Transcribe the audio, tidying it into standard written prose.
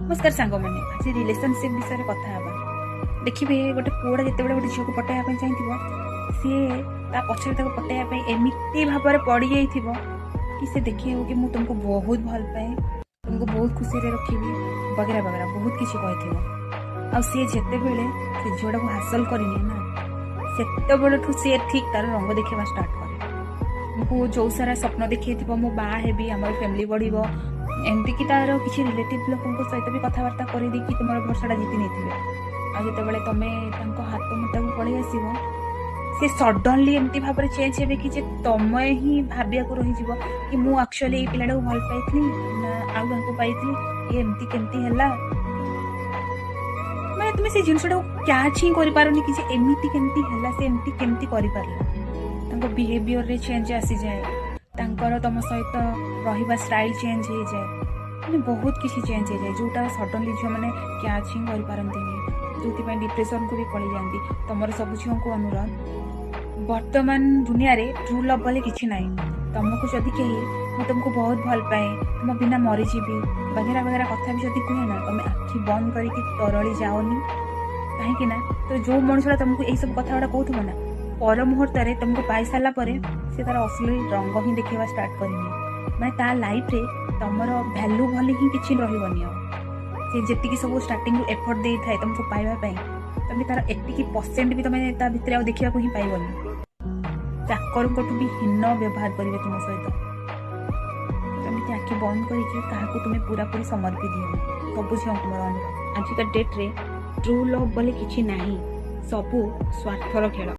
नमस्कार सांग मैंने आज रिलेशनशिप विषय कथा हाँ देखिए गोटे पुआटा जिते गोटे झील को पटाइबा चाहिए सी पछरे पटाइबा एमती भाव में पड़ जाइए कि से देखिए कि मुझे तुमको बहुत भल पाए तुमको बहुत खुशी रखी वगैरह वगैरह बहुत किसी कही सी जिते बड़े से झील को हासिल करनी ना से सी ठीक तार रंग देखा स्टार्ट करे मुझे जो सारा स्वप्न देखिए मो बा हेबी आम फैमिली बढ़ एमती कि तार किसी रिलेटिव लोक सहित भी कथबार्ता कर तुम भरसाटा जीति नहीं आते तुम हाथ मुटा को पलि आस सी सडनली एमती भाव में चेंज हे कि तुम ही भाविया को रही कि मुझे एक्चुअली ये पिलाटा भल पाई ना आउ क्या पाई एमती केमती है मैं तुम्हें से जिनसा कैच ही कर पारनी कि एमती केमती है से एमती केमती कर पारा बिहेवियर रे चेंज आसी जाए तुम सहित रहा स्टाइल चेंज हो जाए मैंने बहुत किसी चेंज हो जाए जोटा सडनली झील मैंने कैच ही कर पारती जो डिप्रेशन को भी पड़ जाती तुम सब झील को अनुरोध वर्तमान दुनिया रे ट्रू लव बोले किसी ना तुमको जदि कही मैं तुमको बहुत भल पाए तुम बिना मरीजी वगैरह वगैरह कथा भी जब कहे ना तुम आखि बंद करके तरली जाओनी कहीं तो जो मनुष्यटा तुमको यही सब कथा गुड़ा कहूब ना पर मुहूर्त तुमको पाई सारा से तार असली रंग ही देखा स्टार्ट करनी मैं ता लाइफ रे तुमर भैल्यू भले ही किसी रही जी सब स्टार्टिंग एफर्ट दे था तुमको पाइबापी तुम तार 80% भी तुम भितर देखा ही पाइबनी चाकर भी हीन व्यवहार करेंगे तुम सहित तुम आखि बंद कर तुम्हें पूरा पूरी समर्पी दिए सब झील तुम अनुरोध आजिका डेट्रे ट्रू लव बोले किसी ना सबू स्वार्थर खेल।